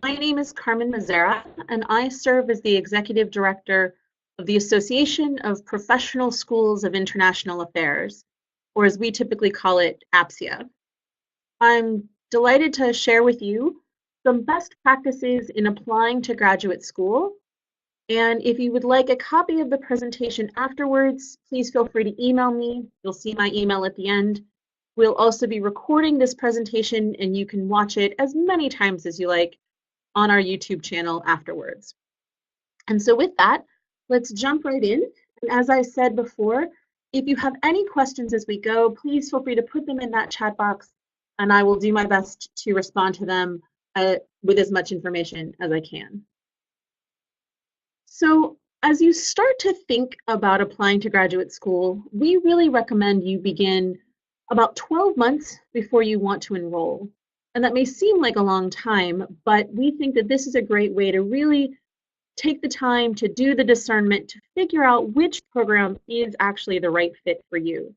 My name is Carmen Mazzara, and I serve as the Executive Director of the Association of Professional Schools of International Affairs, or as we typically call it, APSIA. I'm delighted to share with you some best practices in applying to graduate school. And if you would like a copy of the presentation afterwards, please feel free to email me. You'll see my email at the end. We'll also be recording this presentation, and you can watch it as many times as you like on our YouTube channel afterwards. And so with that, let's jump right in. And as I said before, if you have any questions as we go, please feel free to put them in that chat box, and I will do my best to respond to them with as much information as I can. So as you start to think about applying to graduate school, we really recommend you begin about 12 months before you want to enroll. And that may seem like a long time, but we think that this is a great way to really take the time to do the discernment to figure out which program is actually the right fit for you.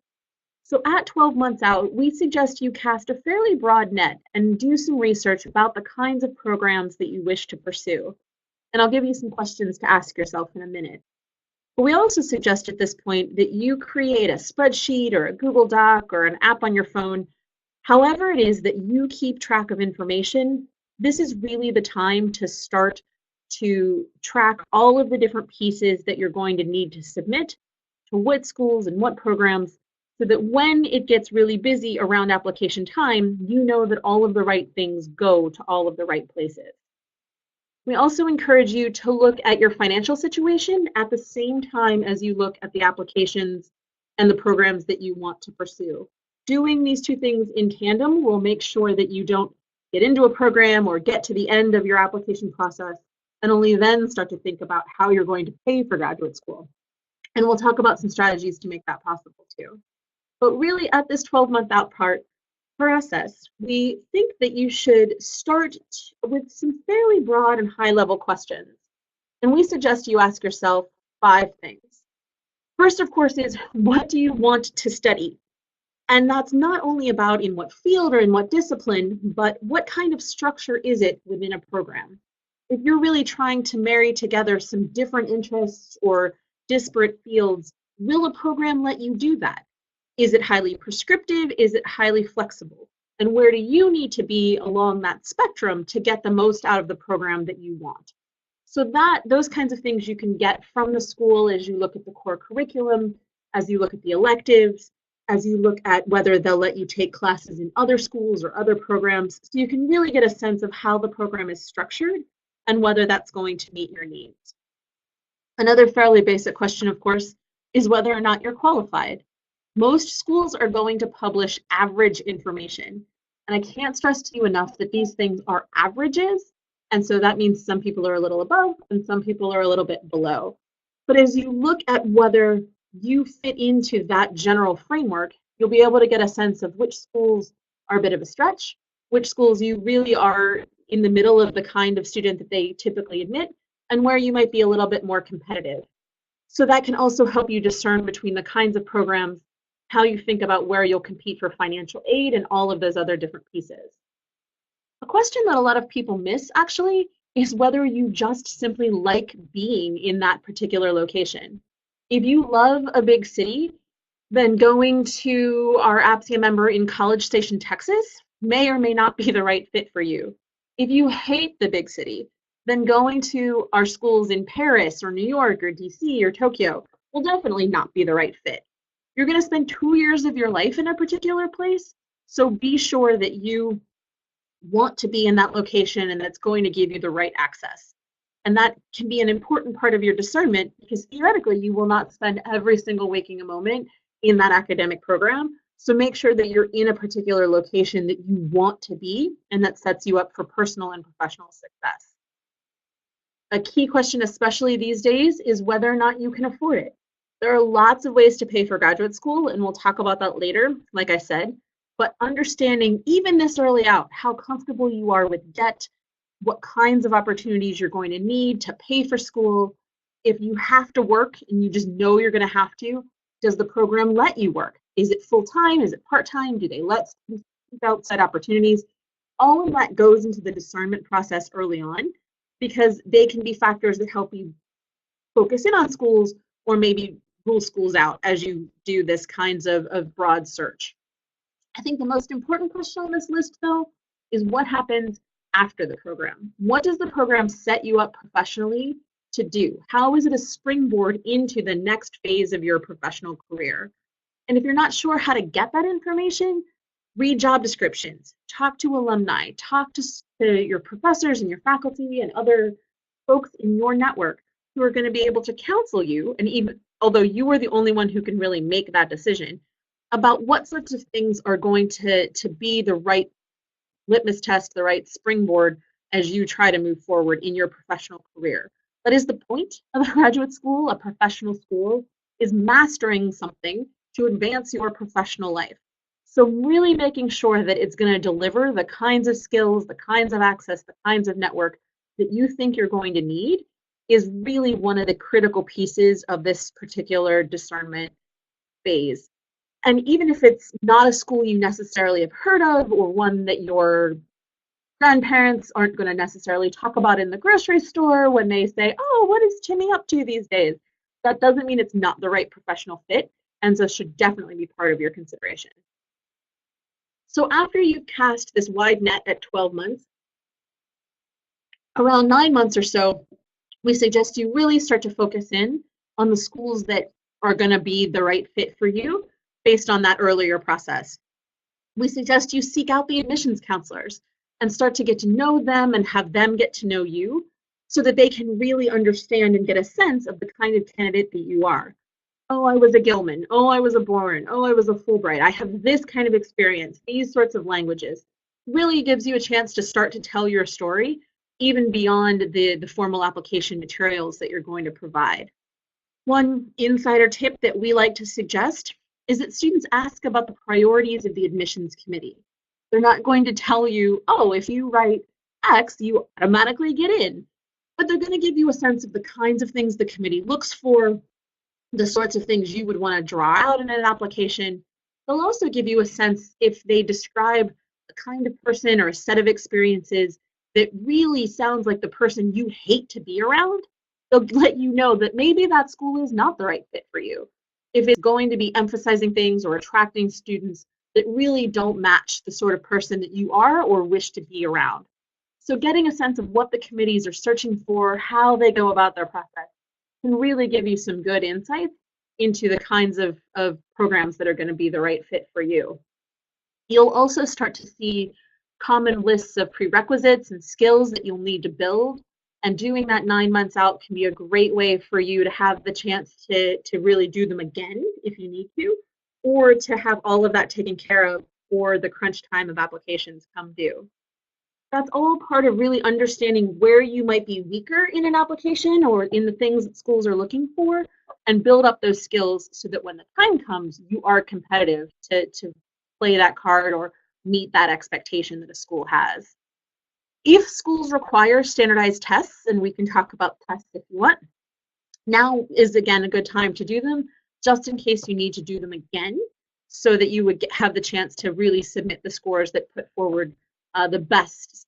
So at 12 months out, we suggest you cast a fairly broad net and do some research about the kinds of programs that you wish to pursue. And I'll give you some questions to ask yourself in a minute. But we also suggest at this point that you create a spreadsheet or a Google Doc or an app on your phone. However it is that you keep track of information, this is really the time to start to track all of the different pieces that you're going to need to submit to what schools and what programs, so that when it gets really busy around application time, you know that all of the right things go to all of the right places. We also encourage you to look at your financial situation at the same time as you look at the applications and the programs that you want to pursue. Doing these two things in tandem will make sure that you don't get into a program or get to the end of your application process and only then start to think about how you're going to pay for graduate school. And we'll talk about some strategies to make that possible too. But really at this 12-month out process, we think that you should start with some fairly broad and high-level questions. And we suggest you ask yourself 5 things. First, of course, is what do you want to study? And that's not only about in what field or in what discipline, but what kind of structure is it within a program? If you're really trying to marry together some different interests or disparate fields, will a program let you do that? Is it highly prescriptive? Is it highly flexible? And where do you need to be along that spectrum to get the most out of the program that you want? So those kinds of things you can get from the school as you look at the core curriculum, as you look at the electives, as you look at whether they'll let you take classes in other schools or other programs. So you can really get a sense of how the program is structured and whether that's going to meet your needs. Another fairly basic question, of course, is whether or not you're qualified. Most schools are going to publish average information. And I can't stress to you enough that these things are averages. And so that means some people are a little above and some people are a little bit below. But as you look at whether you fit into that general framework, you'll be able to get a sense of which schools are a bit of a stretch, which schools you really are in the middle of the kind of student that they typically admit, and where you might be a little bit more competitive. So that can also help you discern between the kinds of programs, how you think about where you'll compete for financial aid, and all of those other different pieces. A question that a lot of people miss, actually, is whether you just simply like being in that particular location. If you love a big city, then going to our APSIA member in College Station, Texas, may or may not be the right fit for you. If you hate the big city, then going to our schools in Paris or New York or DC or Tokyo will definitely not be the right fit. You're going to spend 2 years of your life in a particular place, so be sure that you want to be in that location and that's going to give you the right access. And that can be an important part of your discernment, because theoretically you will not spend every single waking moment in that academic program. So make sure that you're in a particular location that you want to be and that sets you up for personal and professional success. A key question, especially these days, is whether or not you can afford it. There are lots of ways to pay for graduate school, and we'll talk about that later, like I said. But understanding, even this early out, how comfortable you are with debt, what kinds of opportunities you're going to need to pay for school. If you have to work and you just know you're going to have to, does the program let you work? Is it full-time? Is it part-time? Do they let students seek outside opportunities? All of that goes into the discernment process early on because they can be factors that help you focus in on schools or maybe rule schools out as you do this kinds of broad search. I think the most important question on this list, though, is what happens after the program? What does the program set you up professionally to do? How is it a springboard into the next phase of your professional career? And if you're not sure how to get that information, read job descriptions, talk to alumni, talk to your professors and your faculty and other folks in your network who are going to be able to counsel you, and even although you are the only one who can really make that decision, about what sorts of things are going to be the right litmus test, the right springboard as you try to move forward in your professional career. That is the point of a graduate school, a professional school, is mastering something to advance your professional life. So really making sure that it's going to deliver the kinds of skills, the kinds of access, the kinds of network that you think you're going to need is really one of the critical pieces of this particular discernment phase. And even if it's not a school you necessarily have heard of or one that your grandparents aren't going to necessarily talk about in the grocery store when they say, oh, what is Timmy up to these days? That doesn't mean it's not the right professional fit, and so should definitely be part of your consideration. So after you've cast this wide net at 12 months, around 9 months or so, we suggest you really start to focus in on the schools that are going to be the right fit for you based on that earlier process. We suggest you seek out the admissions counselors and start to get to know them and have them get to know you so that they can really understand and get a sense of the kind of candidate that you are. Oh, I was a Gilman. Oh, I was a Boren. Oh, I was a Fulbright. I have this kind of experience, these sorts of languages. Really gives you a chance to start to tell your story even beyond the formal application materials that you're going to provide. One insider tip that we like to suggest is that students ask about the priorities of the admissions committee. They're not going to tell you, oh, if you write X, you automatically get in. But they're going to give you a sense of the kinds of things the committee looks for, the sorts of things you would want to draw out in an application. They'll also give you a sense if they describe a kind of person or a set of experiences that really sounds like the person you hate to be around. They'll let you know that maybe that school is not the right fit for you. If it's going to be emphasizing things or attracting students that really don't match the sort of person that you are or wish to be around. So getting a sense of what the committees are searching for, how they go about their process, can really give you some good insights into the kinds of programs that are going to be the right fit for you. You'll also start to see common lists of prerequisites and skills that you'll need to build. And doing that 9 months out can be a great way for you to have the chance to really do them again if you need to, or to have all of that taken care of for the crunch time of applications come due. That's all part of really understanding where you might be weaker in an application or in the things that schools are looking for, and build up those skills so that when the time comes, you are competitive to play that card or meet that expectation that a school has. If schools require standardized tests, and we can talk about tests if you want, now is again a good time to do them, just in case you need to do them again, so that you would have the chance to really submit the scores that put forward the best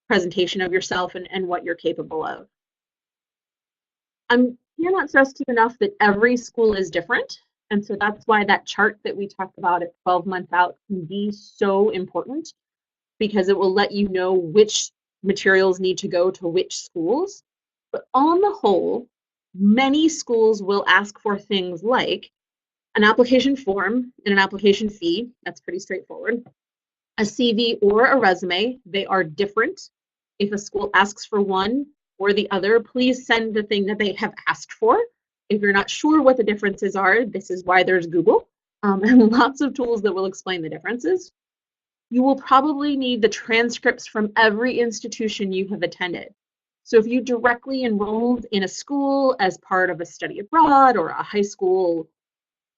presentation of yourself and what you're capable of. I cannot stress to you enough that every school is different, and so that's why that chart that we talked about at 12 months out can be so important, because it will let you know which materials need to go to which schools. But on the whole, many schools will ask for things like an application form and an application fee. That's pretty straightforward. A CV or a resume, they are different. If a school asks for one or the other, please send the thing that they have asked for. If you're not sure what the differences are, this is why there's Google and lots of tools that will explain the differences. You will probably need the transcripts from every institution you have attended. So if you directly enrolled in a school as part of a study abroad or a high school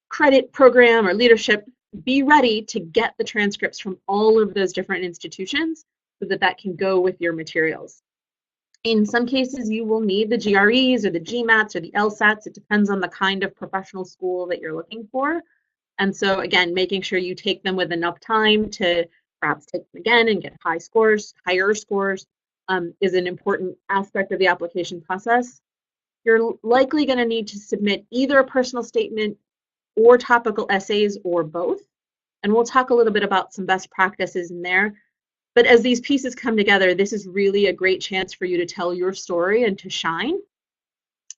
credit program or leadership, be ready to get the transcripts from all of those different institutions so that that can go with your materials. In some cases, you will need the GREs or the GMATs or the LSATs. It depends on the kind of professional school that you're looking for. And so again, making sure you take them with enough time to perhaps take them again and get higher scores, is an important aspect of the application process. You're likely going to need to submit either a personal statement or topical essays or both. And we'll talk a little bit about some best practices in there. But as these pieces come together, this is really a great chance for you to tell your story and to shine.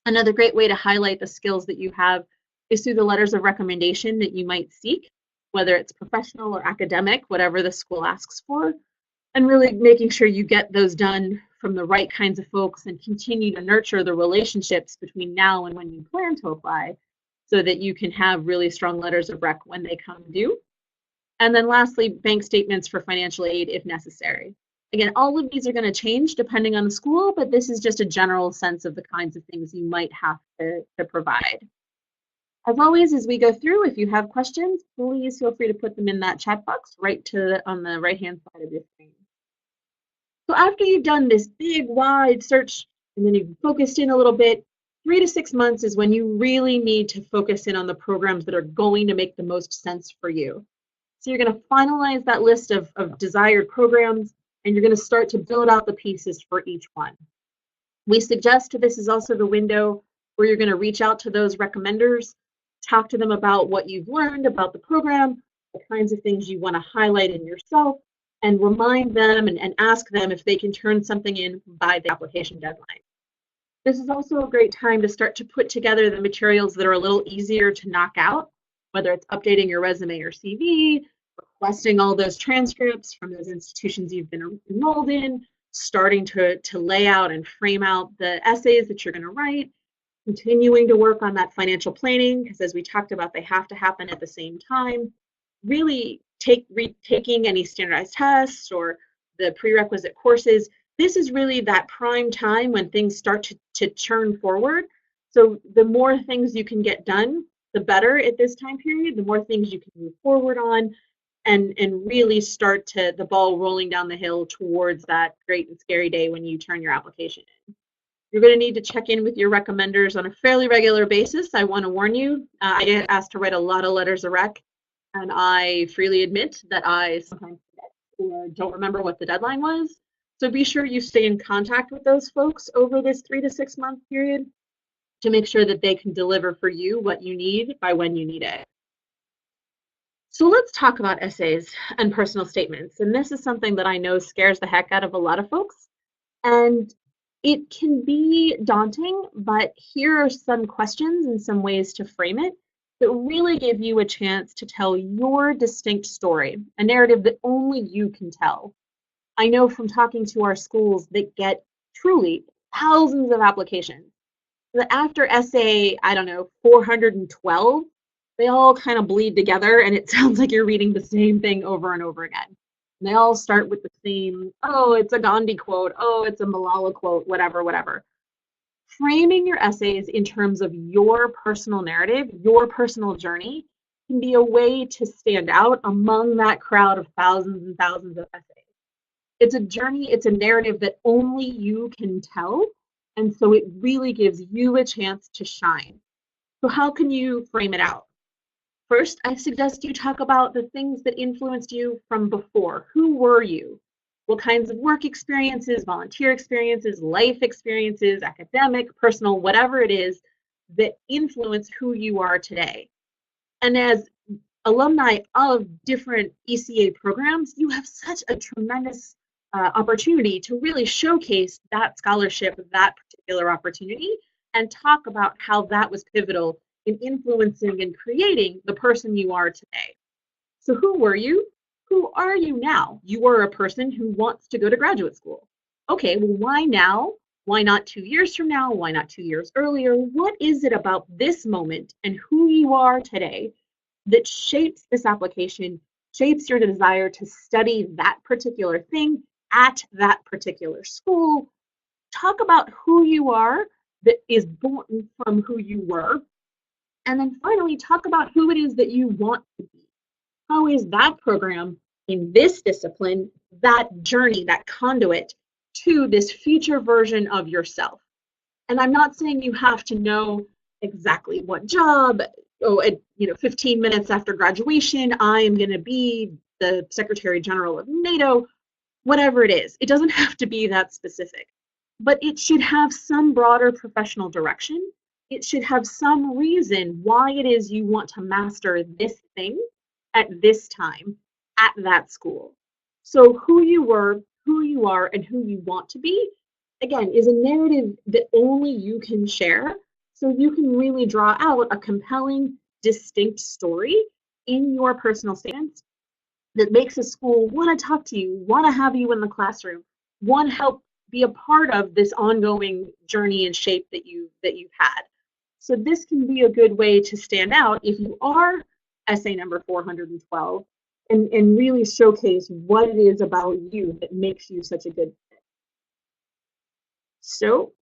Another great way to highlight the skills that you have is through the letters of recommendation that you might seek, whether it's professional or academic, whatever the school asks for, and really making sure you get those done from the right kinds of folks and continue to nurture the relationships between now and when you plan to apply so that you can have really strong letters of rec when they come due. And then lastly, bank statements for financial aid if necessary. Again, all of these are going to change depending on the school, but this is just a general sense of the kinds of things you might have to provide. As always, as we go through, if you have questions, please feel free to put them in that chat box on the right-hand side of your screen. So after you've done this big, wide search, and then you've focused in a little bit, 3 to 6 months is when you really need to focus in on the programs that are going to make the most sense for you. So you're going to finalize that list of desired programs, and you're going to start to build out the pieces for each one. We suggest this is also the window where you're going to reach out to those recommenders, talk to them about what you've learned about the program, the kinds of things you want to highlight in yourself, and remind them and ask them if they can turn something in by the application deadline. This is also a great time to start to put together the materials that are a little easier to knock out, whether it's updating your resume or CV, requesting all those transcripts from those institutions you've been enrolled in, starting to lay out and frame out the essays that you're going to write, continuing to work on that financial planning, because as we talked about, they have to happen at the same time. Really taking any standardized tests or the prerequisite courses. This is really that prime time when things start to churn forward. So the more things you can get done, the better at this time period, the more things you can move forward on and really start the ball rolling down the hill towards that great and scary day when you turn your application in. You're going to need to check in with your recommenders on a fairly regular basis. I want to warn you, I get asked to write a lot of letters of rec, and I freely admit that I sometimes forget or don't remember what the deadline was. So be sure you stay in contact with those folks over this 3 to 6 month period to make sure that they can deliver for you what you need by when you need it. So let's talk about essays and personal statements. And this is something that I know scares the heck out of a lot of folks. And it can be daunting, but here are some questions and some ways to frame it that really give you a chance to tell your distinct story, a narrative that only you can tell. I know from talking to our schools that get truly thousands of applications, that after essay, 412, they all kind of bleed together and it sounds like you're reading the same thing over and over again. And they all start with the same, oh, it's a Gandhi quote, oh, it's a Malala quote, whatever. Framing your essays in terms of your personal narrative, your personal journey, can be a way to stand out among that crowd of thousands and thousands of essays. It's a journey, it's a narrative that only you can tell, and so it really gives you a chance to shine. So how can you frame it out? First, I suggest you talk about the things that influenced you from before. Who were you? What kinds of work experiences, volunteer experiences, life experiences, academic, personal, whatever it is that influence who you are today. And as alumni of different ECA programs, you have such a tremendous opportunity to really showcase that scholarship, that particular opportunity, and talk about how that was pivotal in influencing and creating the person you are today. So who were you? Who are you now? You are a person who wants to go to graduate school. Okay, well, why now? Why not 2 years from now? Why not 2 years earlier? What is it about this moment and who you are today that shapes this application, shapes your desire to study that particular thing at that particular school? Talk about who you are that is born from who you were. And then finally, talk about who it is that you want to be. How is that program in this discipline, that journey, that conduit to this future version of yourself? And I'm not saying you have to know exactly what job, 15 minutes after graduation, I am going to be the Secretary General of NATO, whatever it is. It doesn't have to be that specific, but it should have some broader professional direction. It should have some reason why it is you want to master this thing at this time at that school. So who you were, who you are, and who you want to be, again, is a narrative that only you can share. So you can really draw out a compelling, distinct story in your personal statements that makes a school want to talk to you, want to have you in the classroom, want to help be a part of this ongoing journey and shape that you've had. So this can be a good way to stand out if you are essay number 412 and really showcase what it is about you that makes you such a good fit. So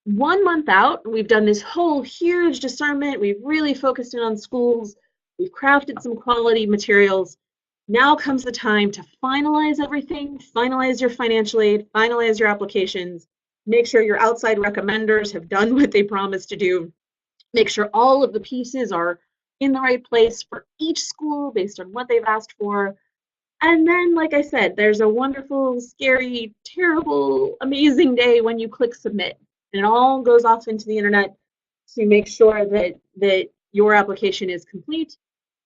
1 month out, we've done this whole huge discernment. We've really focused in on schools. We've crafted some quality materials. Now comes the time to finalize everything, finalize your financial aid, finalize your applications, make sure your outside recommenders have done what they promised to do, make sure all of the pieces are in the right place for each school based on what they've asked for. And then, like I said, there's a wonderful, scary, terrible, amazing day when you click submit. And it all goes off into the internet to make sure that your application is complete.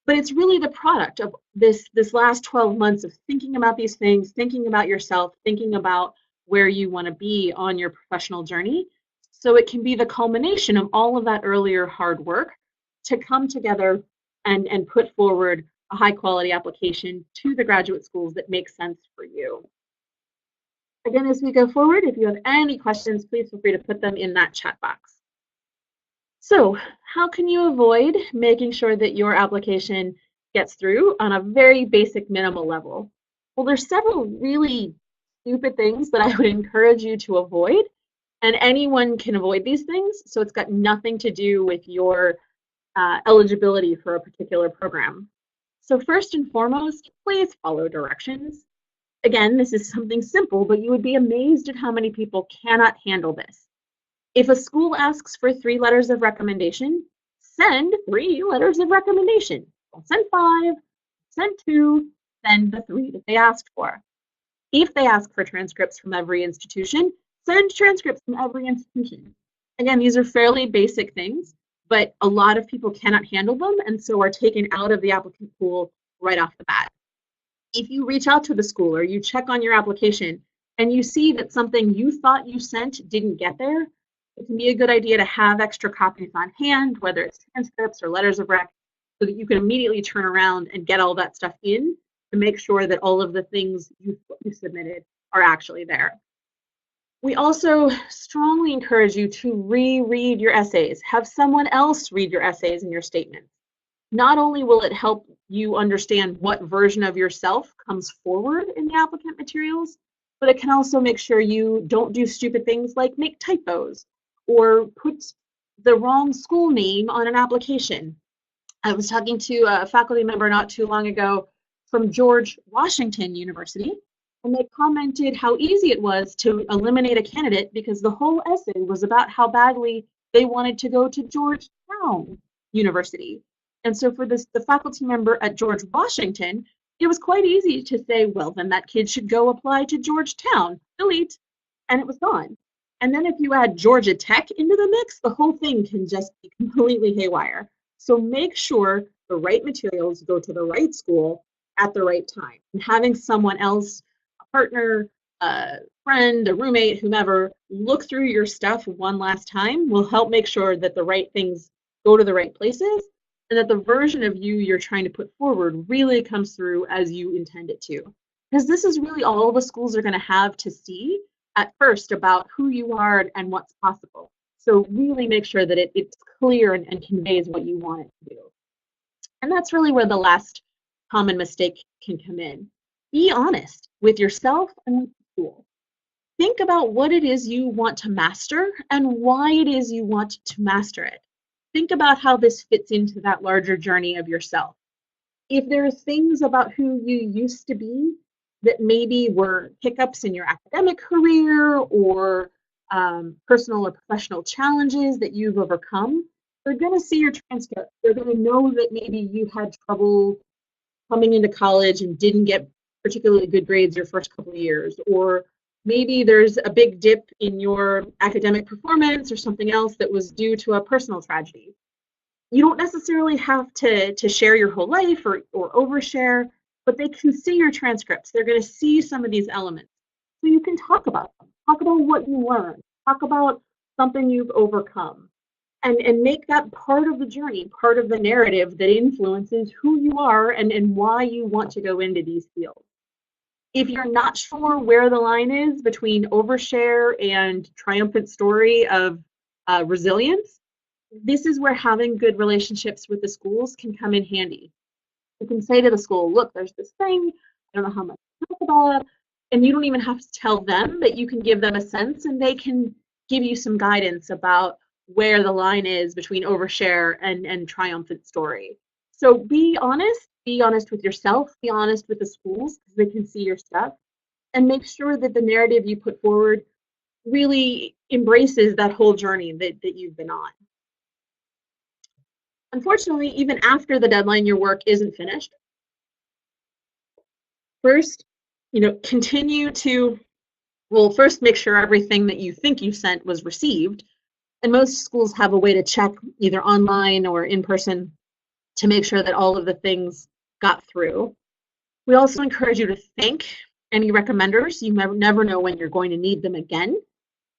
But it's really the product of this last 12 months of thinking about these things, thinking about yourself, thinking about where you want to be on your professional journey. So it can be the culmination of all of that earlier hard work to come together and put forward a high quality application to the graduate schools that make sense for you. Again, as we go forward, if you have any questions, please feel free to put them in that chat box. So how can you avoid making sure that your application gets through on a very basic minimal level? Well, there's several really stupid things that I would encourage you to avoid, and anyone can avoid these things, so it's got nothing to do with your eligibility for a particular program. So first and foremost, please follow directions. Again, this is something simple, but you would be amazed at how many people cannot handle this. If a school asks for 3 letters of recommendation, send 3 letters of recommendation. Don't send 5, send 2, send the 3 that they asked for. If they ask for transcripts from every institution, send transcripts from every institution. Again, these are fairly basic things, but a lot of people cannot handle them and so are taken out of the applicant pool right off the bat. If you reach out to the school or you check on your application and you see that something you thought you sent didn't get there, it can be a good idea to have extra copies on hand, whether it's transcripts or letters of rec, so that you can immediately turn around and get all that stuff in to make sure that all of the things you submitted are actually there. We also strongly encourage you to reread your essays. Have someone else read your essays and your statements. Not only will it help you understand what version of yourself comes forward in the applicant materials, but it can also make sure you don't do stupid things like make typos or put the wrong school name on an application. I was talking to a faculty member not too long ago from George Washington University, and they commented how easy it was to eliminate a candidate because the whole essay was about how badly they wanted to go to Georgetown University. And so for the faculty member at George Washington, it was quite easy to say, well, then that kid should go apply to Georgetown, delete, and it was gone. And then if you add Georgia Tech into the mix, the whole thing can just be completely haywire. So make sure the right materials go to the right school at the right time. And having someone else, a partner, a friend, a roommate, whomever, look through your stuff one last time will help make sure that the right things go to the right places and that the version of you you're trying to put forward really comes through as you intend it to. Because this is really all the schools are going to have to see at first about who you are and what's possible. So really make sure that it's clear and conveys what you want it to do. And that's really where the last common mistake can come in. Be honest with yourself and with the school. Think about what it is you want to master and why it is you want to master it. Think about how this fits into that larger journey of yourself. If there are things about who you used to be that maybe were hiccups in your academic career or personal or professional challenges that you've overcome, they're going to see your transcript. They're going to know that maybe you had trouble coming into college and didn't get particularly good grades your first couple of years, or maybe there's a big dip in your academic performance or something else that was due to a personal tragedy. You don't necessarily have to share your whole life or overshare, but they can see your transcripts. They're going to see some of these elements. So you can talk about them. Talk about what you learned. Talk about something you've overcome. And make that part of the journey, part of the narrative that influences who you are and why you want to go into these fields. If you're not sure where the line is between overshare and triumphant story of resilience, this is where having good relationships with the schools can come in handy. You can say to the school, look, there's this thing, I don't know how much to talk about, and you don't even have to tell them, but you can give them a sense and they can give you some guidance about where the line is between overshare and triumphant story. So be honest with yourself, be honest with the schools because they can see your stuff, and make sure that the narrative you put forward really embraces that whole journey that you've been on. Unfortunately, even after the deadline, your work isn't finished. First, continue to, well, first make sure everything that you think you sent was received. And most schools have a way to check either online or in person to make sure that all of the things got through. We also encourage you to thank any recommenders. You never know when you're going to need them again.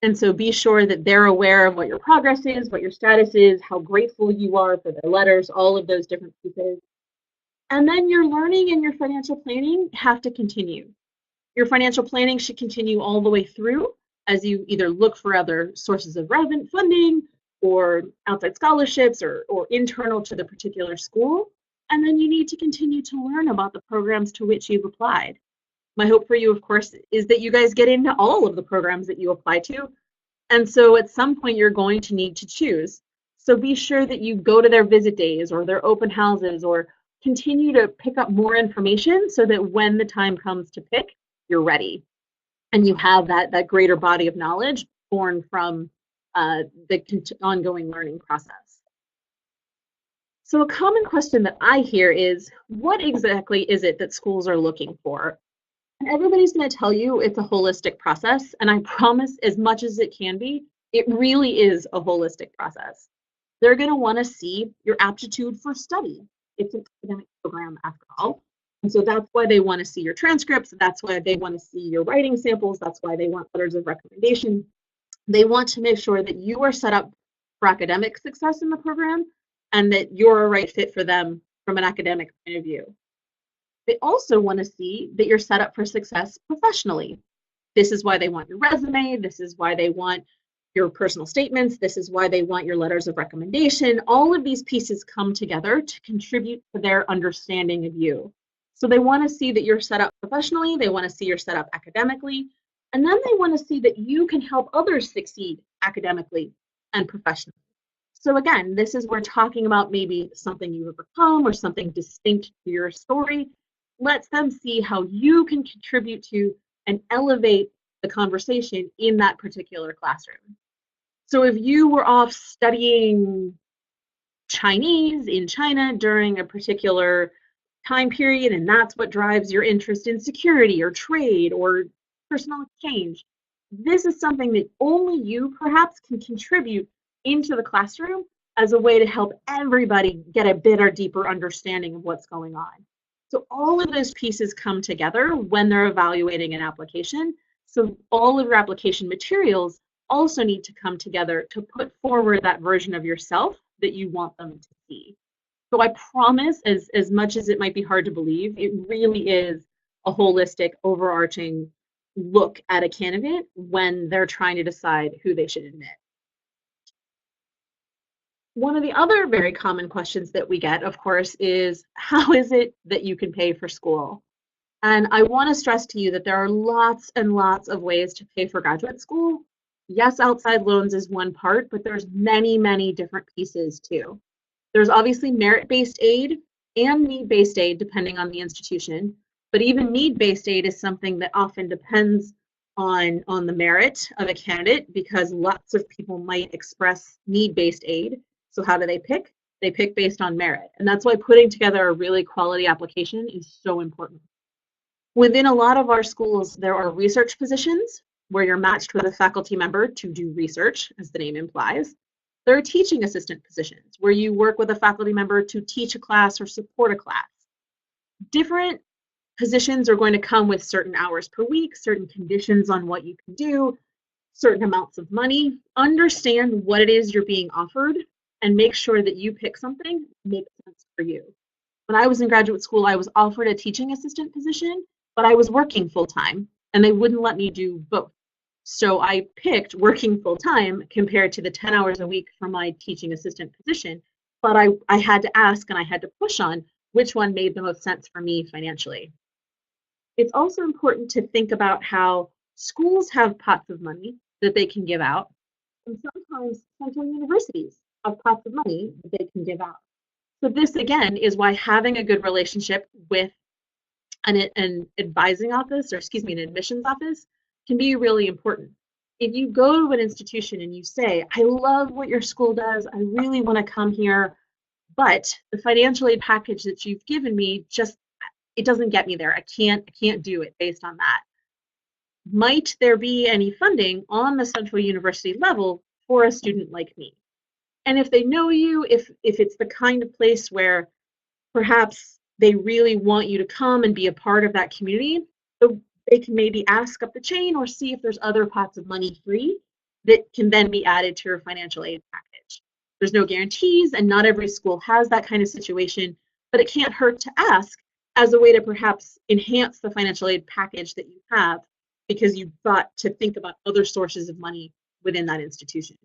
And so be sure that they're aware of what your progress is, what your status is, how grateful you are for their letters, all of those different pieces. And then your learning and your financial planning have to continue. Your financial planning should continue all the way through as you either look for other sources of relevant funding or outside scholarships or internal to the particular school. And then you need to continue to learn about the programs to which you've applied. My hope for you, of course, is that you guys get into all of the programs that you apply to. And so at some point, you're going to need to choose. So be sure that you go to their visit days or their open houses or continue to pick up more information so that when the time comes to pick, you're ready. And you have that greater body of knowledge born from the ongoing learning process. So a common question that I hear is, what exactly is it that schools are looking for? And everybody's going to tell you it's a holistic process. And I promise, as much as it can be, it really is a holistic process. They're going to want to see your aptitude for study. It's an academic program after all. And so that's why they want to see your transcripts. That's why they want to see your writing samples. That's why they want letters of recommendation. They want to make sure that you are set up for academic success in the program and that you're a right fit for them from an academic point of view. They also want to see that you're set up for success professionally. This is why they want your resume. This is why they want your personal statements. This is why they want your letters of recommendation. All of these pieces come together to contribute to their understanding of you. So they want to see that you're set up professionally. They want to see you're set up academically. And then they want to see that you can help others succeed academically and professionally. So again, this is where talking about maybe something you've overcome or something distinct to your story lets them see how you can contribute to and elevate the conversation in that particular classroom. So if you were off studying Chinese in China during a particular time period, and that's what drives your interest in security or trade or personal exchange, this is something that only you perhaps can contribute into the classroom as a way to help everybody get a better, deeper understanding of what's going on. So all of those pieces come together when they're evaluating an application. So all of your application materials also need to come together to put forward that version of yourself that you want them to see. So I promise, as much as it might be hard to believe, it really is a holistic, overarching look at a candidate when they're trying to decide who they should admit. One of the other very common questions that we get, of course, is how is it that you can pay for school? And I want to stress to you that there are lots and lots of ways to pay for graduate school. Yes, outside loans is one part, but there's many, many different pieces too. There's obviously merit-based aid and need-based aid, depending on the institution. But even need-based aid is something that often depends on the merit of a candidate because lots of people might express need-based aid. So how do they pick? They pick based on merit. And that's why putting together a really quality application is so important. Within a lot of our schools, there are research positions where you're matched with a faculty member to do research, as the name implies. There are teaching assistant positions where you work with a faculty member to teach a class or support a class. Different positions are going to come with certain hours per week, certain conditions on what you can do, certain amounts of money. Understand what it is you're being offered and make sure that you pick something that makes sense for you. When I was in graduate school, I was offered a teaching assistant position, but I was working full-time and they wouldn't let me do both. So I picked working full-time compared to the 10 hours a week for my teaching assistant position, but I had to ask and I had to push on which one made the most sense for me financially. It's also important to think about how schools have pots of money that they can give out, and sometimes central universities have pots of money that they can give out. So this, again, is why having a good relationship with an advising office, or excuse me, an admissions office, can be really important. If you go to an institution and you say, I love what your school does, I really want to come here, but the financial aid package that you've given me just, it doesn't get me there. I can't do it based on that. Might there be any funding on the central university level for a student like me? And if they know you, if it's the kind of place where perhaps they really want you to come and be a part of that community, they can maybe ask up the chain or see if there's other pots of money free that can then be added to your financial aid package. There's no guarantees, and not every school has that kind of situation, but it can't hurt to ask as a way to perhaps enhance the financial aid package that you have, because you've got to think about other sources of money within that institution.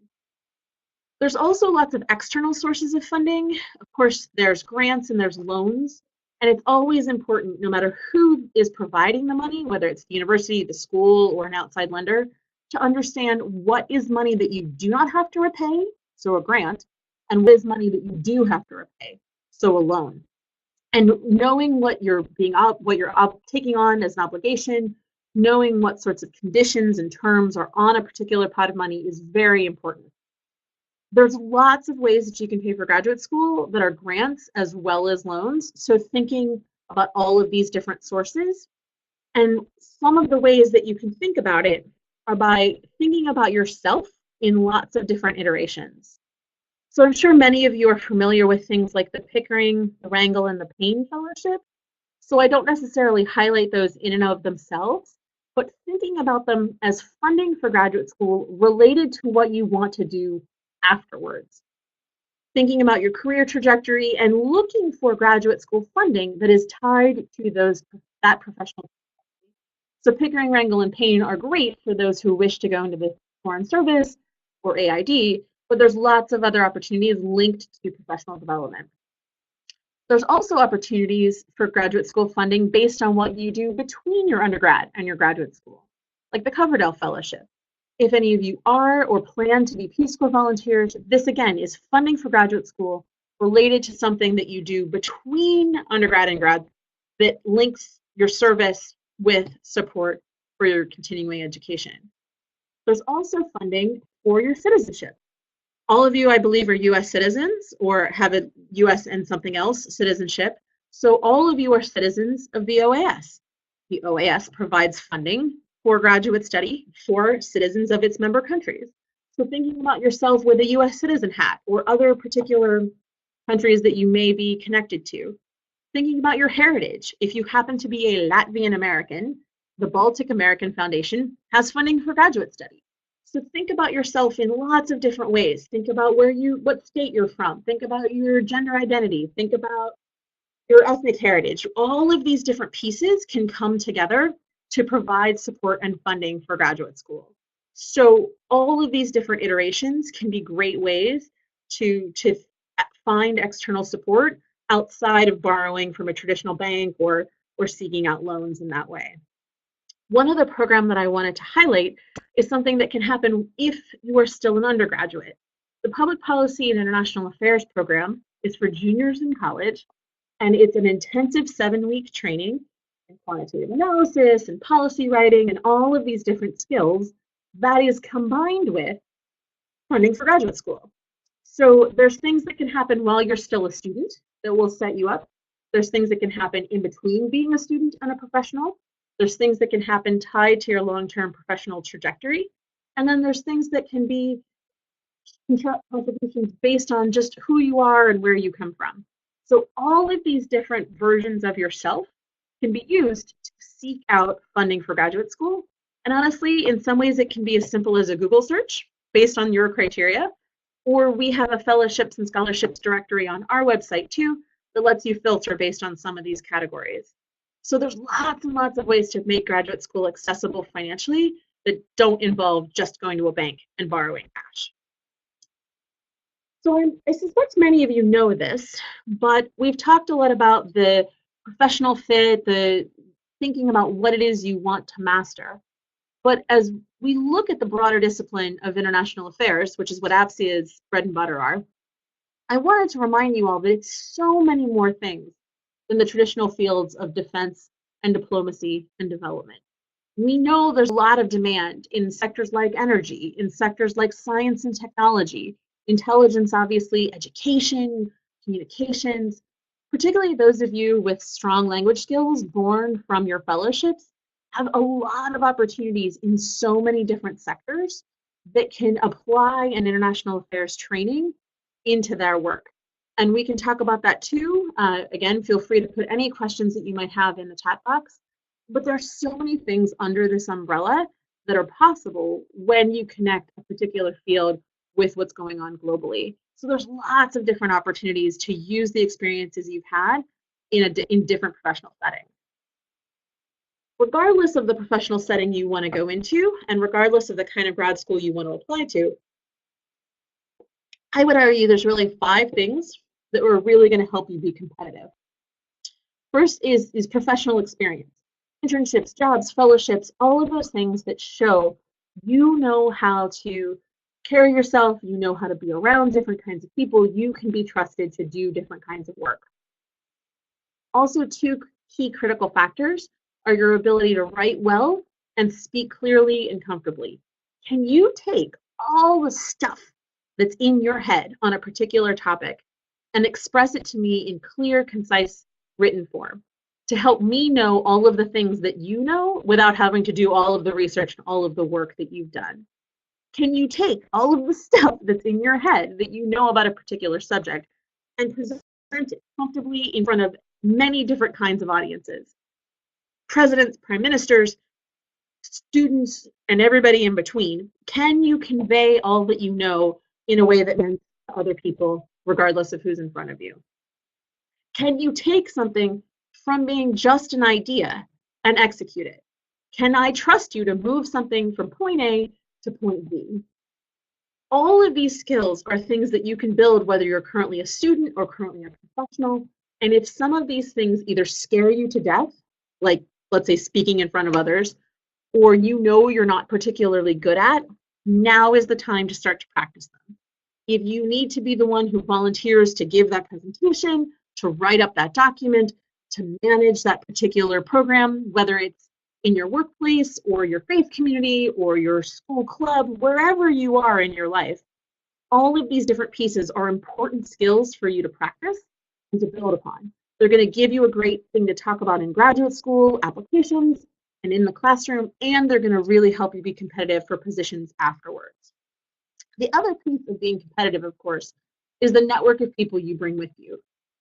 There's also lots of external sources of funding. Of course, there's grants and there's loans, and it's always important, no matter who is providing the money, whether it's the university, the school, or an outside lender, to understand what is money that you do not have to repay, so a grant, and what is money that you do have to repay, so a loan. And knowing what you're taking on as an obligation, knowing what sorts of conditions and terms are on a particular pot of money is very important. There's lots of ways that you can pay for graduate school that are grants as well as loans. So thinking about all of these different sources, and some of the ways that you can think about it are by thinking about yourself in lots of different iterations. So I'm sure many of you are familiar with things like the Pickering, the Rangel, and the Payne fellowship. So I don't necessarily highlight those in and of themselves, but thinking about them as funding for graduate school related to what you want to do afterwards. Thinking about your career trajectory and looking for graduate school funding that is tied to that professional. So Pickering, Rangel, and Payne are great for those who wish to go into the Foreign Service or AID, but there's lots of other opportunities linked to professional development. There's also opportunities for graduate school funding based on what you do between your undergrad and your graduate school, like the Coverdell Fellowship. If any of you are or plan to be Peace Corps volunteers, this again is funding for graduate school related to something that you do between undergrad and grad that links your service with support for your continuing education. There's also funding for your citizenship. All of you, I believe, are US citizens or have a US and something else citizenship. So all of you are citizens of the OAS. The OAS provides funding for graduate study for citizens of its member countries. So thinking about yourself with a US citizen hat or other particular countries that you may be connected to. Thinking about your heritage. If you happen to be a Latvian American, the Baltic American Foundation has funding for graduate study. So think about yourself in lots of different ways. Think about what state you're from. Think about your gender identity. Think about your ethnic heritage. All of these different pieces can come together to provide support and funding for graduate school. So all of these different iterations can be great ways to find external support outside of borrowing from a traditional bank or seeking out loans in that way. One other program that I wanted to highlight is something that can happen if you are still an undergraduate. The Public Policy and International Affairs program is for juniors in college, and it's an intensive 7-week training in quantitative analysis and policy writing and all of these different skills that is combined with funding for graduate school. So there's things that can happen while you're still a student that will set you up. There's things that can happen in between being a student and a professional. There's things that can happen tied to your long-term professional trajectory. And then there's things that can be contributions based on just who you are and where you come from. So all of these different versions of yourself can be used to seek out funding for graduate school. And honestly, in some ways, it can be as simple as a Google search based on your criteria, or we have a fellowships and scholarships directory on our website too that lets you filter based on some of these categories. So there's lots and lots of ways to make graduate school accessible financially that don't involve just going to a bank and borrowing cash. So I suspect many of you know this, but we've talked a lot about the professional fit, the thinking about what it is you want to master. But as we look at the broader discipline of international affairs, which is what APSIA's bread and butter are, I wanted to remind you all that it's so many more things than the traditional fields of defense and diplomacy and development. We know there's a lot of demand in sectors like energy, in sectors like science and technology, intelligence, obviously, education, communications, particularly those of you with strong language skills born from your fellowships have a lot of opportunities in so many different sectors that can apply an international affairs training into their work. And we can talk about that too. Again, feel free to put any questions that you might have in the chat box. But there are so many things under this umbrella that are possible when you connect a particular field with what's going on globally. So there's lots of different opportunities to use the experiences you've had in different professional settings. Regardless of the professional setting you want to go into, and regardless of the kind of grad school you want to apply to, I would argue there's really 5 things that are really going to help you be competitive. First is professional experience. Internships, jobs, fellowships, all of those things that show you know how to carry yourself, you know how to be around different kinds of people, you can be trusted to do different kinds of work. Also, 2 key critical factors are your ability to write well and speak clearly and comfortably. Can you take all the stuff that's in your head on a particular topic and express it to me in clear, concise, written form to help me know all of the things that you know without having to do all of the research and all of the work that you've done? Can you take all of the stuff that's in your head that you know about a particular subject and present it comfortably in front of many different kinds of audiences? Presidents, prime ministers, students, and everybody in between. Can you convey all that you know in a way that means to other people, regardless of who's in front of you? Can you take something from being just an idea and execute it? Can I trust you to move something from point A to point B? All of these skills are things that you can build whether you're currently a student or currently a professional. And if some of these things either scare you to death, like let's say speaking in front of others, or you know you're not particularly good at, now is the time to start to practice them. If you need to be the one who volunteers to give that presentation, to write up that document, to manage that particular program, whether it's in your workplace or your faith community or your school club, wherever you are in your life, all of these different pieces are important skills for you to practice and to build upon. They're going to give you a great thing to talk about in graduate school applications and in the classroom, and they're going to really help you be competitive for positions afterwards. The other piece of being competitive, of course, is the network of people you bring with you.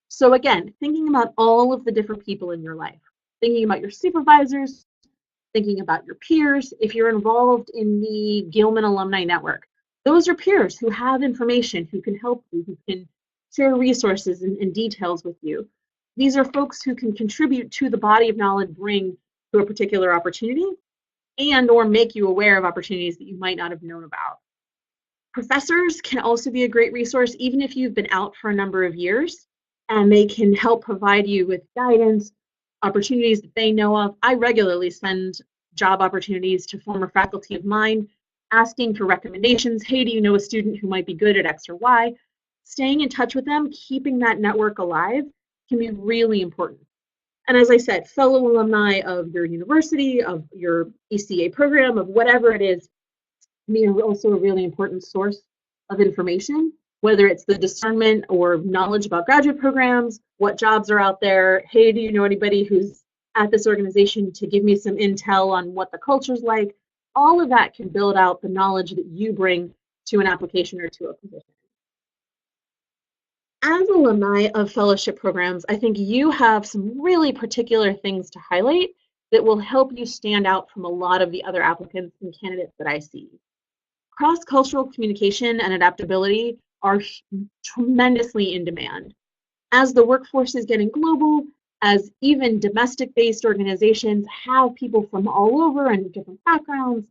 So again, thinking about all of the different people in your life, thinking about your supervisors, thinking about your peers. If you're involved in the Gilman Alumni Network, those are peers who have information, who can help you, who can share resources and details with you. These are folks who can contribute to the body of knowledge bring to a particular opportunity and or make you aware of opportunities that you might not have known about. Professors can also be a great resource, even if you've been out for a number of years, and they can help provide you with guidance, opportunities that they know of. I regularly send job opportunities to former faculty of mine, asking for recommendations. Hey, do you know a student who might be good at X or Y? Staying in touch with them, keeping that network alive can be really important. And as I said, fellow alumni of your university, of your APSIA program, of whatever it is, I mean, also a really important source of information whether it's the discernment or knowledge about graduate programs, what jobs are out there. Hey, do you know anybody who's at this organization to give me some intel on what the culture's like? All of that can build out the knowledge that you bring to an application or to a position. As alumni of fellowship programs, I think you have some really particular things to highlight that will help you stand out from a lot of the other applicants and candidates that I see. Cross-cultural communication and adaptability are tremendously in demand. As the workforce is getting global, as even domestic-based organizations have people from all over and different backgrounds,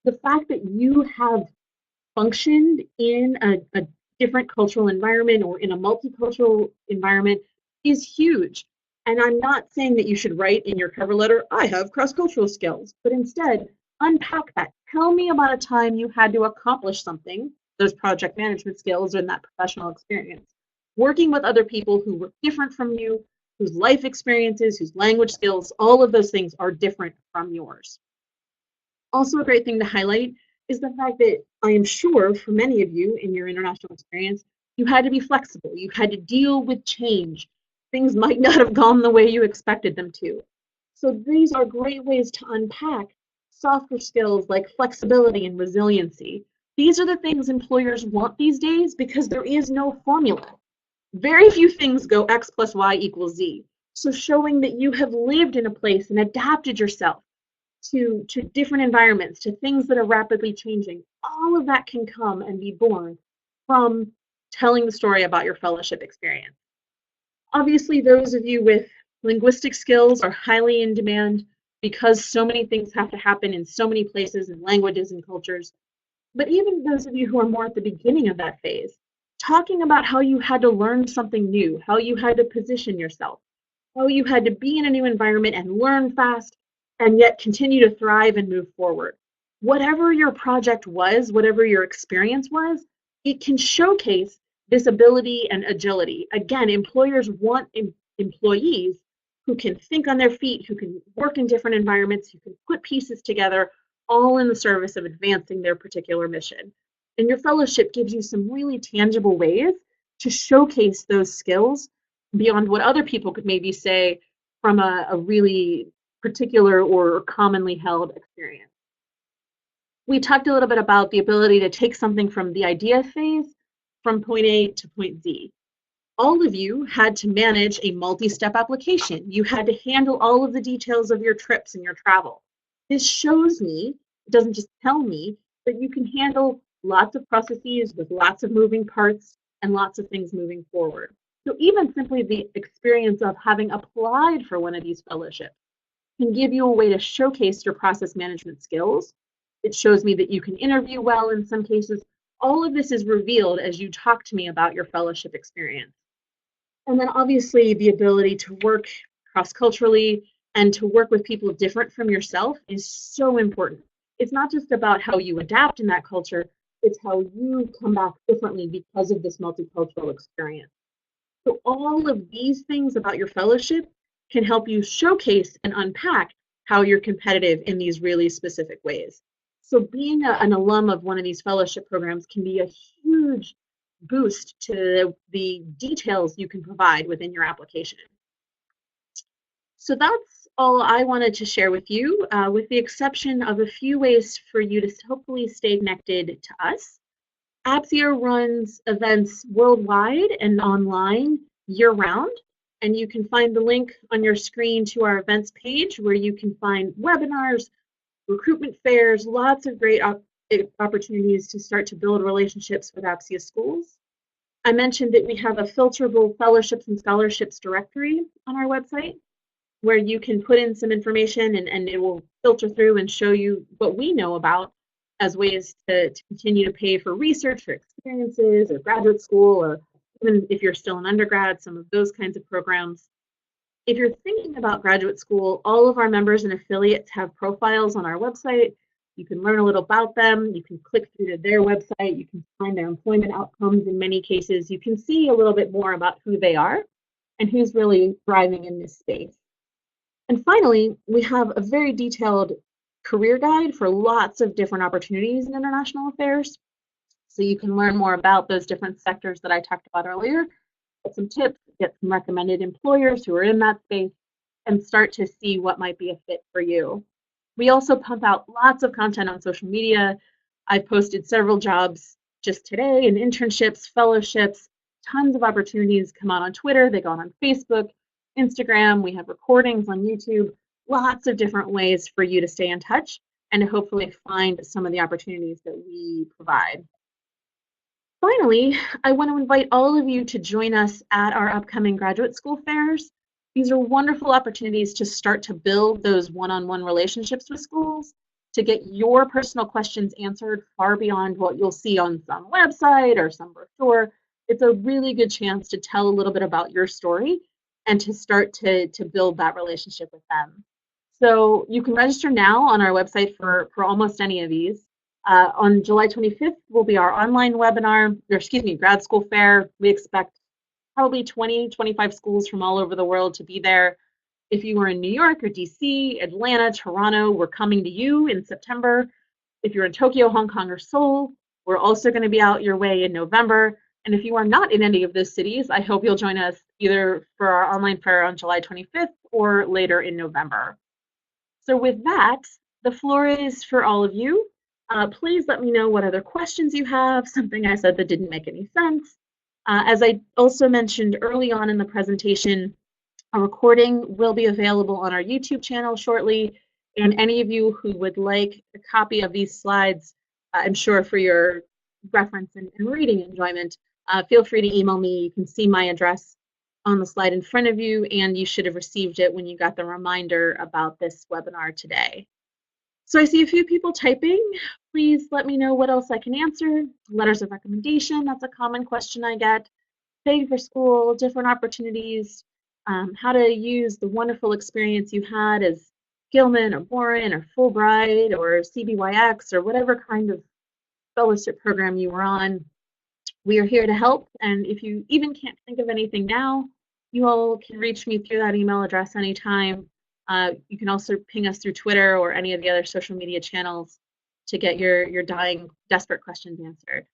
the fact that you have functioned in a different cultural environment or in a multicultural environment is huge. And I'm not saying that you should write in your cover letter, I have cross-cultural skills, but instead unpack that. Tell me about a time you had to accomplish something, those project management skills and that professional experience. Working with other people who were different from you, whose life experiences, whose language skills, all of those things are different from yours. Also, a great thing to highlight is the fact that I am sure for many of you in your international experience, you had to be flexible. You had to deal with change. Things might not have gone the way you expected them to. So these are great ways to unpack softer skills like flexibility and resiliency. These are the things employers want these days because there is no formula. Very few things go X plus Y equals Z. So showing that you have lived in a place and adapted yourself to different environments, to things that are rapidly changing, all of that can come and be born from telling the story about your fellowship experience. Obviously, those of you with linguistic skills are highly in demand because so many things have to happen in so many places and languages and cultures. But even those of you who are more at the beginning of that phase, talking about how you had to learn something new, how you had to position yourself, how you had to be in a new environment and learn fast, and yet continue to thrive and move forward. Whatever your project was, whatever your experience was, it can showcase this ability and agility. Again, employers want employees who can think on their feet, who can work in different environments, who can put pieces together, all in the service of advancing their particular mission. And your fellowship gives you some really tangible ways to showcase those skills beyond what other people could maybe say from a really particular or commonly held experience. We talked a little bit about the ability to take something from the idea phase from point A to point Z. All of you had to manage a multi-step application. You had to handle all of the details of your trips and your travel. This shows me, it doesn't just tell me, that you can handle lots of processes with lots of moving parts and lots of things moving forward. So even simply the experience of having applied for one of these fellowships can give you a way to showcase your process management skills. It shows me that you can interview well in some cases. All of this is revealed as you talk to me about your fellowship experience. And then obviously the ability to work cross-culturally and to work with people different from yourself is so important. It's not just about how you adapt in that culture, it's how you come back differently because of this multicultural experience. So all of these things about your fellowship can help you showcase and unpack how you're competitive in these really specific ways. So being an alum of one of these fellowship programs can be a huge boost to the details you can provide within your application. So that's all I wanted to share with you, with the exception of a few ways for you to hopefully stay connected to us. APSIA runs events worldwide and online year-round, and you can find the link on your screen to our events page where you can find webinars, recruitment fairs, lots of great opportunities to start to build relationships with APSIA schools. I mentioned that we have a filterable fellowships and scholarships directory on our website where you can put in some information and it will filter through and show you what we know about as ways to continue to pay for research or experiences or graduate school, or even if you're still an undergrad, some of those kinds of programs. If you're thinking about graduate school, all of our members and affiliates have profiles on our website. You can learn a little about them. You can click through to their website. You can find their employment outcomes in many cases. You can see a little bit more about who they are and who's really thriving in this space. And finally, we have a very detailed career guide for lots of different opportunities in international affairs. So you can learn more about those different sectors that I talked about earlier, get some tips, get some recommended employers who are in that space, and start to see what might be a fit for you. We also pump out lots of content on social media. I've posted several jobs just today and internships, fellowships, tons of opportunities come out on Twitter, they go out on Facebook, Instagram, we have recordings on YouTube, lots of different ways for you to stay in touch and to hopefully find some of the opportunities that we provide. Finally, I want to invite all of you to join us at our upcoming graduate school fairs. These are wonderful opportunities to start to build those one-on-one relationships with schools, to get your personal questions answered far beyond what you'll see on some website or some brochure. It's a really good chance to tell a little bit about your story and to start to build that relationship with them. So you can register now on our website for almost any of these. On July 25th will be our online webinar, or excuse me, grad school fair. We expect probably 20, 25 schools from all over the world to be there. If you are in New York or DC, Atlanta, Toronto, we're coming to you in September. If you're in Tokyo, Hong Kong, or Seoul, we're also going to be out your way in November. And if you are not in any of those cities, I hope you'll join us either for our online fair on July 25th or later in November. So with that, the floor is for all of you. Please let me know what other questions you have, something I said that didn't make any sense. As I also mentioned early on in the presentation, a recording will be available on our YouTube channel shortly, and any of you who would like a copy of these slides, I'm sure for your reference and reading enjoyment, feel free to email me. You can see my address on the slide in front of you, and you should have received it when you got the reminder about this webinar today. So I see a few people typing. Please let me know what else I can answer. Letters of recommendation, that's a common question I get. Paying for school, different opportunities, how to use the wonderful experience you had as Gilman or Boren or Fulbright or CBYX or whatever kind of fellowship program you were on. We are here to help, and if you even can't think of anything now, you all can reach me through that email address anytime. You can also ping us through Twitter or any of the other social media channels to get your dying, desperate questions answered.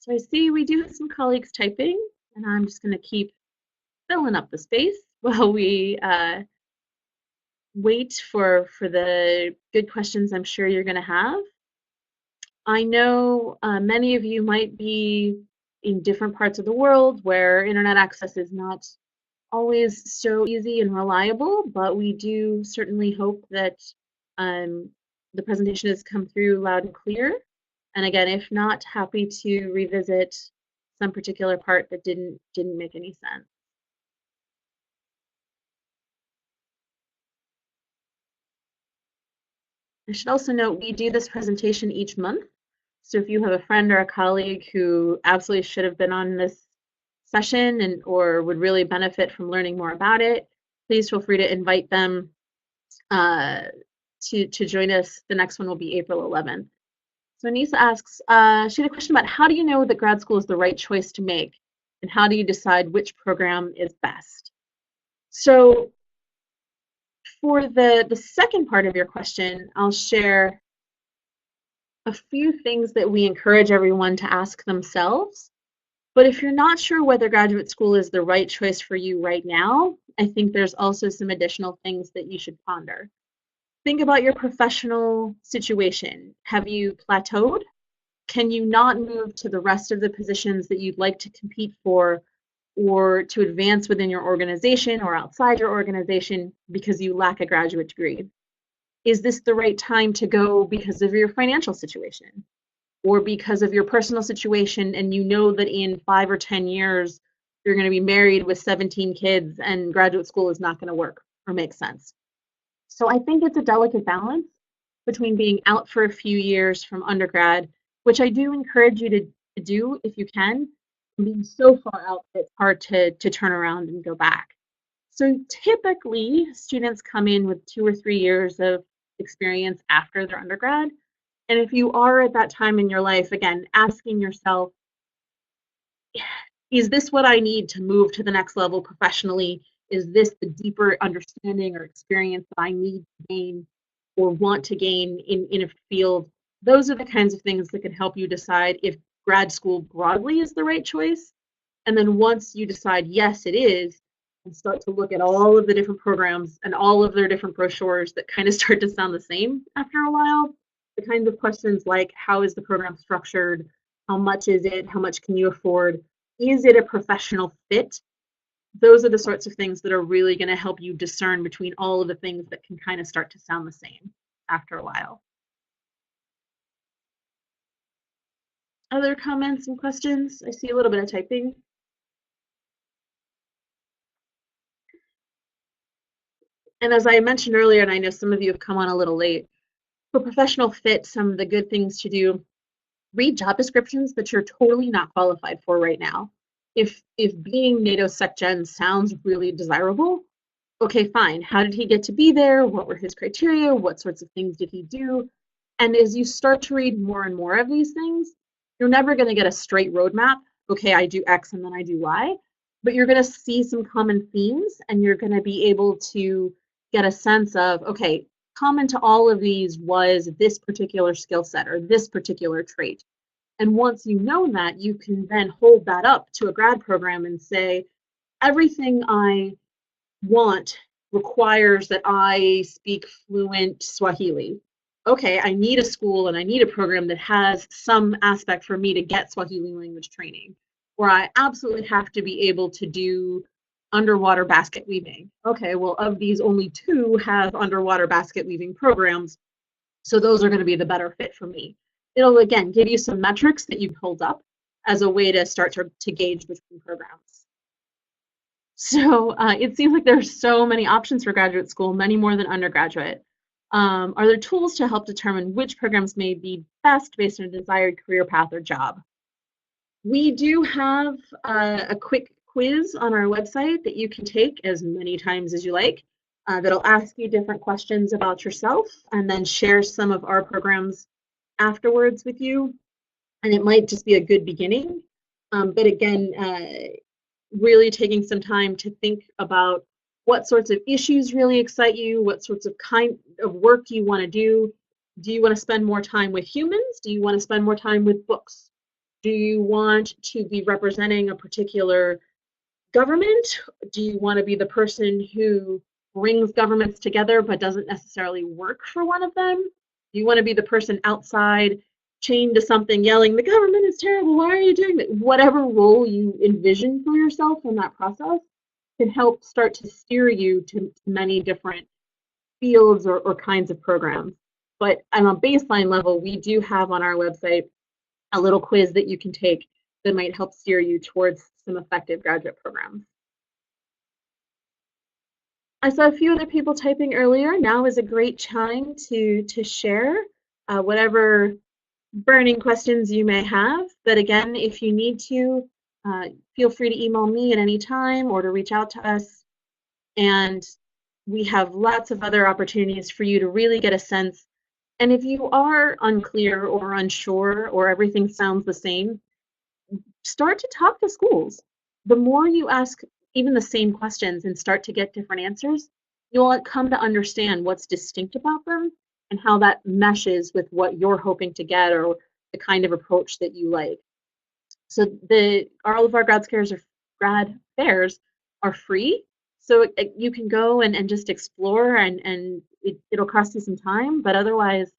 So I see we do have some colleagues typing, and I'm just going to keep filling up the space while we wait for the good questions I'm sure you're going to have. I know many of you might be in different parts of the world where internet access is not always so easy and reliable, but we do certainly hope that the presentation has come through loud and clear. And again, if not, happy to revisit some particular part that didn't make any sense. I should also note we do this presentation each month. So if you have a friend or a colleague who absolutely should have been on this session and or would really benefit from learning more about it, please feel free to invite them to join us. The next one will be April 11th. So Anissa asks, she had a question about how do you know that grad school is the right choice to make, and how do you decide which program is best? So for the second part of your question, I'll share a few things that we encourage everyone to ask themselves. But if you're not sure whether graduate school is the right choice for you right now, I think there's also some additional things that you should ponder. Think about your professional situation. Have you plateaued? Can you not move to the rest of the positions that you'd like to compete for or to advance within your organization or outside your organization because you lack a graduate degree? Is this the right time to go because of your financial situation or because of your personal situation and you know that in 5 or 10 years you're going to be married with 17 kids and graduate school is not going to work or make sense? So I think it's a delicate balance between being out for a few years from undergrad, which I do encourage you to do if you can, and being so far out that it's hard to turn around and go back. So typically, students come in with 2 or 3 years of experience after their undergrad. And if you are at that time in your life, again, asking yourself, is this what I need to move to the next level professionally? Is this the deeper understanding or experience that I need to gain or want to gain in a field Those are the kinds of things that can help you decide if grad school broadly is the right choice. And then once you decide, yes, it is, and start to look at all of the different programs and all of their different brochures that kind of start to sound the same after a while, the kinds of questions like, how is the program structured? How much is it? How much can you afford? Is it a professional fit? Those are the sorts of things that are really going to help you discern between all of the things that can kind of start to sound the same after a while. Other comments and questions? I see a little bit of typing. And as I mentioned earlier, and I know some of you have come on a little late, for professional fit, some of the good things to do, read job descriptions that you're totally not qualified for right now. If being NATO SecGen sounds really desirable, okay, fine. How did he get to be there? What were his criteria? What sorts of things did he do? And as you start to read more and more of these things, you're never going to get a straight roadmap. Okay, I do X and then I do Y, but you're going to see some common themes and you're going to be able to get a sense of, okay, common to all of these was this particular skill set or this particular trait. And once you know that, you can then hold that up to a grad program and say, everything I want requires that I speak fluent Swahili. Okay, I need a school and I need a program that has some aspect for me to get Swahili language training, or I absolutely have to be able to do underwater basket weaving. Okay, well, of these, only 2 have underwater basket weaving programs, so those are going to be the better fit for me. It'll, again, give you some metrics that you hold up as a way to start to gauge between programs. So it seems like there's so many options for graduate school, many more than undergraduate. Are there tools to help determine which programs may be best based on a desired career path or job? We do have a quick quiz on our website that you can take as many times as you like. That'll ask you different questions about yourself and then share some of our programs afterwards with you. And it might just be a good beginning. But again, really taking some time to think about what sorts of issues really excite you, what sorts of kind of work you want to do. Do you want to spend more time with humans? Do you want to spend more time with books? Do you want to be representing a particular government? Do you want to be the person who brings governments together but doesn't necessarily work for one of them? Do you want to be the person outside chained to something yelling, the government is terrible, why are you doing that? Whatever role you envision for yourself in that process can help start to steer you to many different fields or kinds of programs. But on a baseline level, we do have on our website a little quiz that you can take that might help steer you towards some effective graduate programs. I saw a few other people typing earlier. Now is a great time to share whatever burning questions you may have. But again, if you need to, feel free to email me at any time or to reach out to us. And we have lots of other opportunities for you to really get a sense. And if you are unclear or unsure or everything sounds the same, start to talk to schools. The more you ask even the same questions and start to get different answers, you'll come to understand what's distinct about them and how that meshes with what you're hoping to get or the kind of approach that you like. So all of our grad fairs are free. So you can go and just explore and it'll cost you some time, but otherwise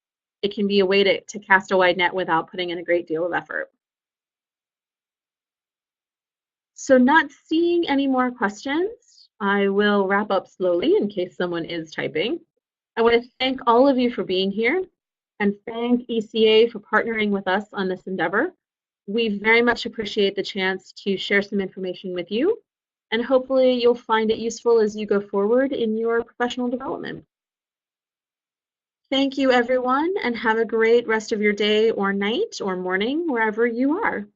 it can be a way to cast a wide net without putting in a great deal of effort. So not seeing any more questions, I will wrap up slowly in case someone is typing. I want to thank all of you for being here and thank ECA for partnering with us on this endeavor. We very much appreciate the chance to share some information with you, and hopefully you'll find it useful as you go forward in your professional development. Thank you, everyone, and have a great rest of your day or night or morning, wherever you are.